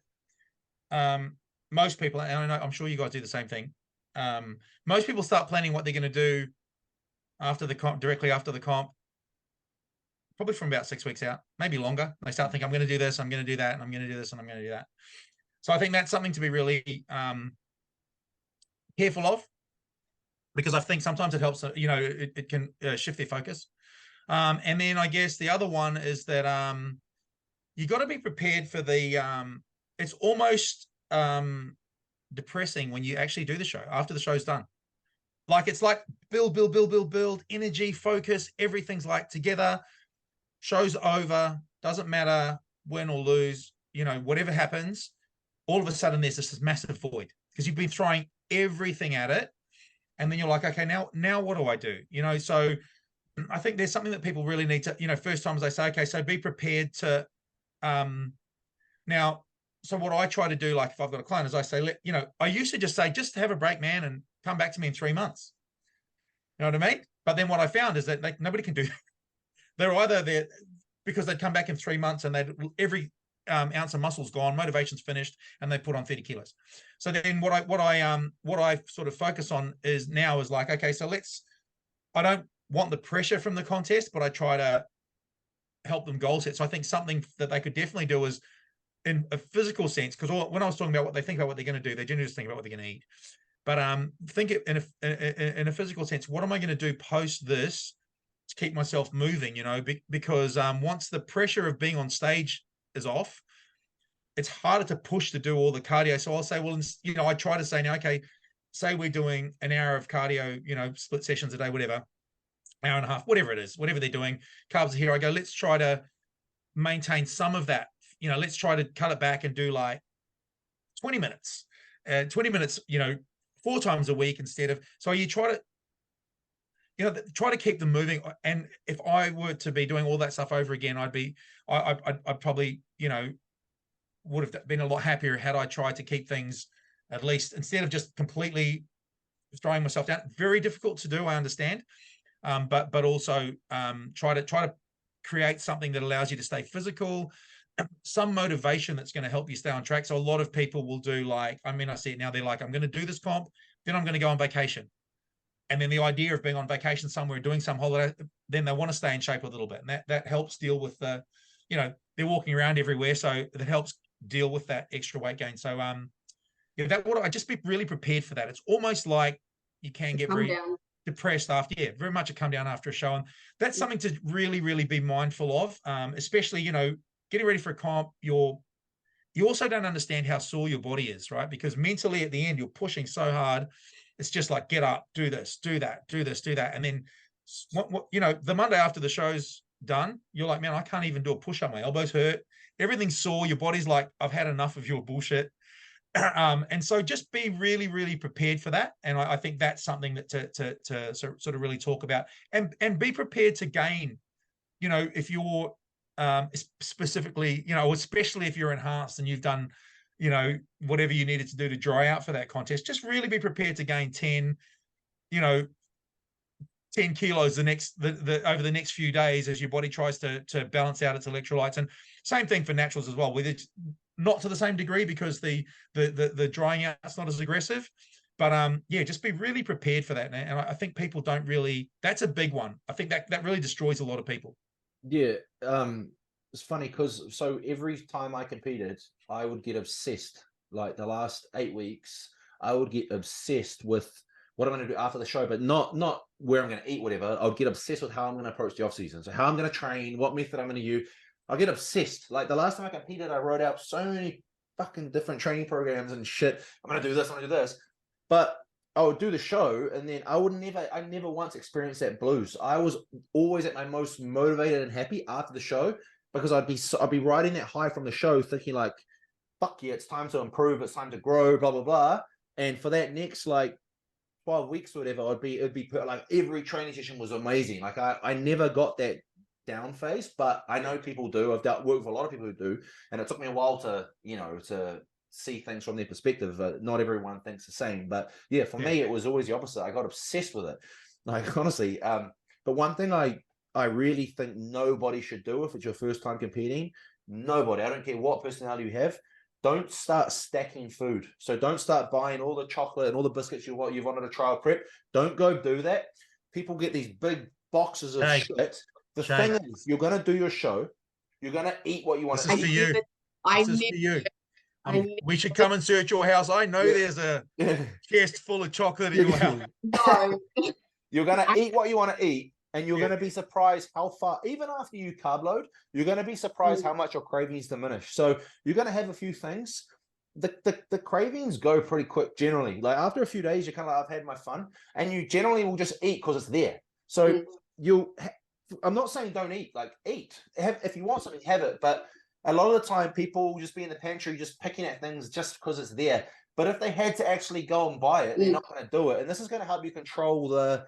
most people, and I'm sure you guys do the same thing. Most people start planning what they're going to do after the comp, directly after the comp, probably from about 6 weeks out, maybe longer. They start thinking, I'm going to do this, I'm going to do that, and I'm going to do this, and I'm going to do that. So I think that's something to be really careful of, because I think sometimes it helps, it can shift their focus. And then I guess the other one is that you got to be prepared for it's almost depressing when you actually do the show after the show's done. Like, it's like build, energy, focus, everything's like together. Show's over, doesn't matter win or lose, whatever happens, all of a sudden there's this massive void because you've been throwing everything at it, and then you're like, okay, now what do I do? So I think there's something that people really need to, first times they say, okay, so be prepared to now. So what I try to do, like if I've got a client, is I say, I used to just say, just have a break, man, and come back to me in 3 months. You know what I mean? But then what I found is that nobody can do that. They're either there because they'd come back in 3 months and every ounce of muscle's gone, motivation's finished, and they put on 30 kilos. So then what I sort of focus on is like, okay, so I don't want the pressure from the contest, but I try to help them goal set. So I think something that they could definitely do is in a physical sense, because when I was talking about what they think about what they're going to do, they generally just think about what they're going to eat. But think it in a physical sense. What am I going to do post this to keep myself moving? Because once the pressure of being on stage is off, it's harder to push to do all the cardio. So I'll say, well, I try to say now, okay, say we're doing an hour of cardio, split sessions a day, whatever, hour and a half, whatever it is, whatever they're doing, carbs are here. I go, let's try to maintain some of that. Let's try to cut it back and do like 20 minutes, 20 minutes, 4 times a week instead of, so you try to keep them moving. And if I were to be doing all that stuff over again, I'd probably, would have been a lot happier had I tried to keep things, at least, instead of just completely throwing myself down. Very difficult to do, I understand. But also try to create something that allows you to stay physical, some motivation that's going to help you stay on track. So a lot of people will do I see it now, they're like, I'm going to do this comp, then I'm going to go on vacation. And then the idea of being on vacation somewhere, doing some holiday, then they want to stay in shape a little bit. And that helps deal with the, they're walking around everywhere. So that helps deal with that extra weight gain. So I just be really prepared for that. It's almost like you can get very depressed after, very much a come down after a show. And that's something to really, really be mindful of, especially, getting ready for a comp. You also don't understand how sore your body is, right? Because mentally at the end, you're pushing so hard. It's just like, get up, do this, do that, do this, do that. And then, the Monday after the show's done, you're like, man, I can't even do a push-up. My elbows hurt. Everything's sore. Your body's like, I've had enough of your bullshit. And so just be really, really prepared for that. And I think that's something that to sort of really talk about, and be prepared to gain, if you're specifically, especially if you're enhanced and you've done, whatever you needed to do to dry out for that contest, just really be prepared to gain 10 kilos over the next few days as your body tries to balance out its electrolytes. And same thing for naturals as well, with it not to the same degree because the drying out's not as aggressive. But just be really prepared for that. And I think people don't really, that's a big one. I think that really destroys a lot of people. Yeah. It's funny because so every time I competed, I would get obsessed. Like the last 8 weeks, I would get obsessed with what I'm going to do after the show, but not where I'm going to eat, whatever. I would get obsessed with how I'm going to approach the off season. So how I'm going to train, what method I'm going to use. I'll get obsessed. Like the last time I competed, I wrote out so many fucking different training programs and shit. I'm going to do this, I'm going to do this. But I would do the show, and then I never once experienced that blues. I was always at my most motivated and happy after the show because I'd be riding that high from the show, thinking like, "Fuck yeah, it's time to improve, it's time to grow, blah blah blah." And for that next 12 weeks or whatever, it'd be like every training session was amazing. Like I never got that down phase, but I know people do. I've worked with a lot of people who do, and it took me a while to see things from their perspective. Not everyone thinks the same, but yeah, for me it was always the opposite. I got obsessed with it, like honestly. But one thing I really think nobody should do if it's your first time competing, nobody, I don't care what personality you have, don't start stacking food. So don't start buying all the chocolate and all the biscuits you've wanted to try or prep. Don't go do that. People get these big boxes of shit. The thing is, you're going to do your show. You're going to eat what you want to eat. This is for you. We should come and search your house. I know there's a chest full of chocolate in your house. No. You're going to eat what you want to eat, and you're going to be surprised how far, even after you carb load, you're going to be surprised how much your cravings diminish. So you're going to have a few things. The cravings go pretty quick generally. Like after a few days, you're kind of like, I've had my fun, and you generally will just eat because it's there. So I'm not saying don't eat, like eat. If you want something, have it. But a lot of the time, people will just be in the pantry just picking at things just because it's there. But if they had to actually go and buy it, they're not going to do it. And this is going to help you control the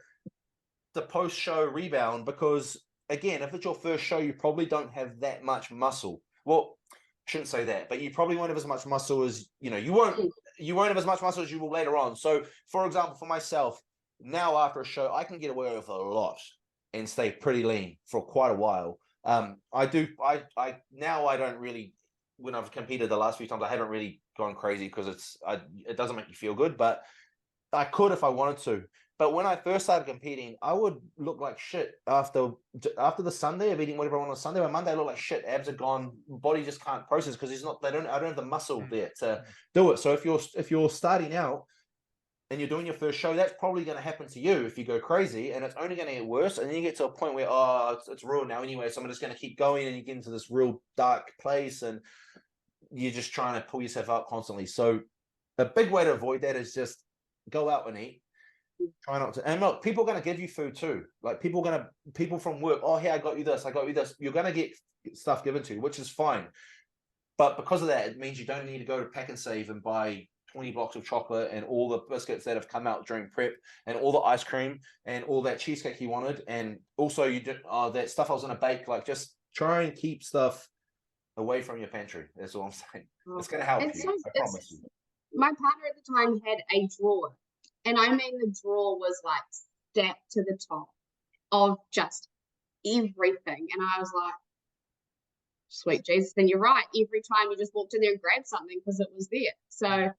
post-show rebound because, again, if it's your first show, you probably don't have that much muscle. Well, I shouldn't say that, but you probably won't have as much muscle as, you won't have as much muscle as you will later on. So, for example, for myself, now after a show, I can get away with a lot and stay pretty lean for quite a while. I don't really, when I've competed the last few times, I haven't really gone crazy because it doesn't make you feel good, but I could if I wanted to. But when I first started competing, I would look like shit after the Sunday of eating whatever I want on Sunday. On Monday, I look like shit. Abs are gone. Body just can't process because I don't have the muscle there to do it. So if you're starting out and you're doing your first show, that's probably going to happen to you if you go crazy, and it's only going to get worse. And then you get to a point where it's ruined now anyway. So I'm just going to keep going, and you get into this real dark place, and you're just trying to pull yourself up constantly. So a big way to avoid that is just go out and eat. Try not to. And look, people are going to give you food too. Like people from work. Oh, hey, I got you this. I got you this. You're going to get stuff given to you, which is fine. But because of that, it means you don't need to go to Pack and Save and buy 20 blocks of chocolate and all the biscuits that have come out during prep and all the ice cream and all that cheesecake you wanted. And also you did that stuff I was going to bake. Like just try and keep stuff away from your pantry. That's all I'm saying. It's going to help you. I promise you. My partner at the time had a drawer. And I mean, the drawer was like stacked to the top of just everything. And I was like, sweet Jesus. And you're right. Every time you just walked in there and grabbed something because it was there. So,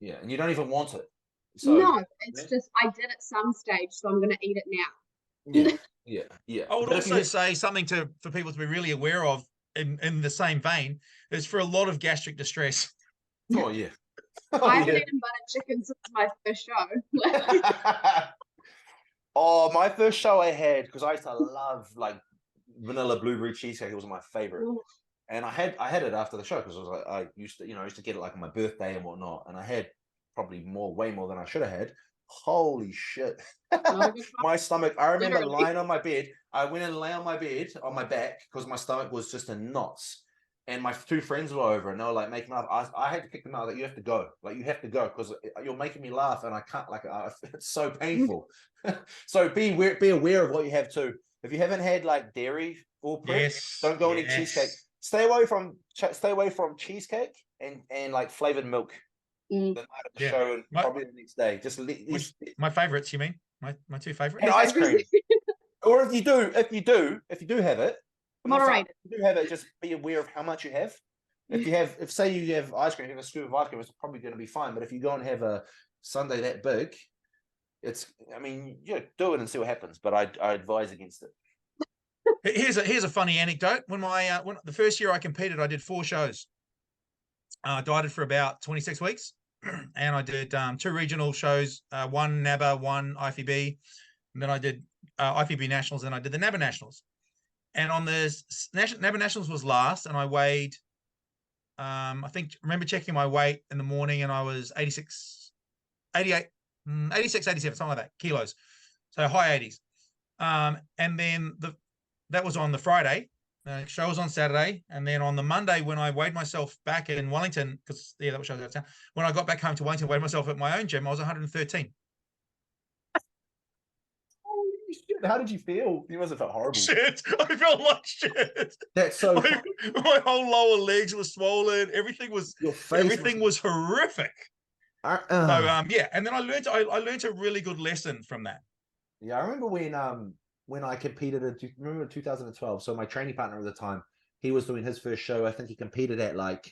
yeah. And you don't even want it. So, no, it's just, I did at some stage. So I'm going to eat it now. Yeah. I would also say something for people to be really aware of in the same vein is for a lot of gastric distress. Oh, yeah. I haven't eaten butter chicken since my first show. Oh, my first show I had, because I used to love like vanilla blueberry cheesecake. It was my favorite. Ooh. And I had it after the show because I used to get it like on my birthday and whatnot. And I had probably way more than I should have had. Holy shit. My stomach, I remember lying on my bed. I went and lay on my bed on my back because my stomach was just in knots. And my two friends were over and they were like making me laugh. I had to kick them out. Like, you have to go. Like, you have to go because you're making me laugh and I can't. Like, it's so painful. So be aware of what you have too. If you haven't had like dairy or prep, don't go any cheesecake. Stay away from cheesecake and like flavored milk. The night of the show and probably the next day. Just my favorites. You mean my two favorites? And ice cream. Or if you do have it. Moderate. If you do have it, just be aware of how much you have. If say you have ice cream, you have a scoop of ice cream, it's probably going to be fine. But if you go and have a sundae that big, do it and see what happens. But I advise against it. Here's a funny anecdote. When the first year I competed, I did 4 shows. Dieted for about 26 weeks, and I did 2 regional shows, 1 NABA, 1 IFBB, and then I did IFBB Nationals, and I did the NABA Nationals. And on the NABA Nationals was last, and I weighed, I remember checking my weight in the morning, and I was 86, 87, something like that, kilos. So high 80s. And then that was on the Friday. The show was on Saturday. And then on the Monday, when I weighed myself back in Wellington, because that was shows out of town, when I got back home to Wellington, weighed myself at my own gym, I was 113. How did you feel? You must have felt horrible. Shit. I felt like shit. That's so my whole lower legs were swollen. Everything was horrific. So and then I learned a really good lesson from that. Yeah, I remember when I competed in 2012. So my training partner at the time, he was doing his first show. I think he competed at like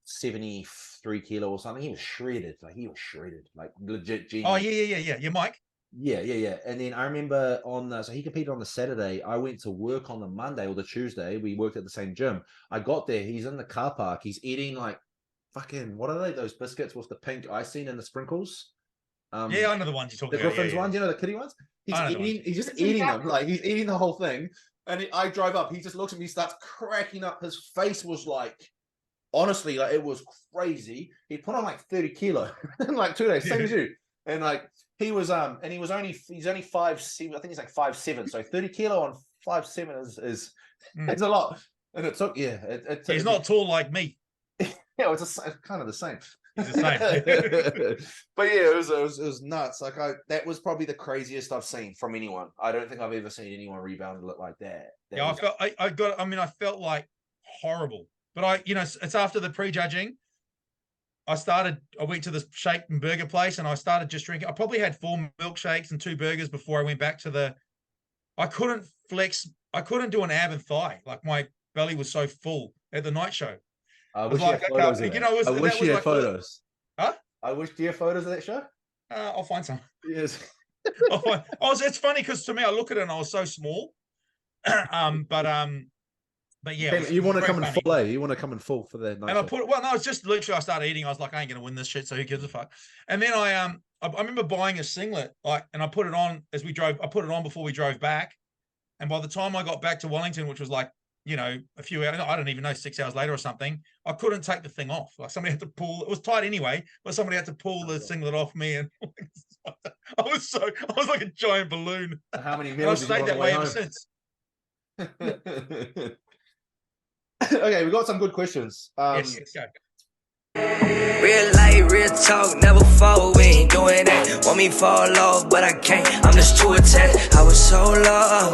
73 kilo or something. He was shredded. Like legit genius. Oh yeah, Mike. Yeah. And then I remember so he competed on the Saturday. I went to work on the Monday or the Tuesday. We worked at the same gym. I got there. He's in the car park. He's eating like fucking, what are they? Those biscuits with the pink icing and the sprinkles. Yeah, I know the ones you're talking about. The Griffin's ones, yeah. You know, the kiddie ones. He's just eating them. Like he's eating the whole thing. And I drive up. He just looks at me. He starts cracking up. His face was like, honestly, like it was crazy. He put on like 30 kilo in like 2 days. Same as you. And like he was and he's only 5'7". I think he's like 5'7". So 30 kilo on 5'7" is it's a lot. And it took he's not tall like me. Yeah, it's kind of the same. It's the same. But yeah, it was nuts. Like that was probably the craziest I've seen from anyone. I don't think I've ever seen anyone rebound look like that. I felt like horrible. But it's after the prejudging. I went to the shake and burger place and I started just drinking. I probably had 4 milkshakes and 2 burgers before I went back to I couldn't flex. I couldn't do an ab and thigh. Like my belly was so full at the night show. I wish you had photos of that. I wish you had photos. Huh? Do you have photos of that show? I'll find some. Yes. It's funny because to me, I look at it and I was so small. But yeah, You want to come in funny. full, eh? You want to come in full for that. And I put no, it's just literally I started eating. I was like, I ain't gonna win this shit, so who gives a fuck? And then I remember buying a singlet, and I put it on as we drove. I put it on before we drove back, and by the time I got back to Wellington, which was like, a few hours, I don't even know, 6 hours later or something, I couldn't take the thing off. Like somebody had to pull. It was tight anyway, but somebody had to pull the singlet off me, and I was like a giant balloon. How many And I meals? stayed that way ever since. Okay, we got some good questions. Yes, let's go. Real life, real talk, never fall, we ain't doing that. Want me fall off, but I can't, I'm just too attached. I was so lost,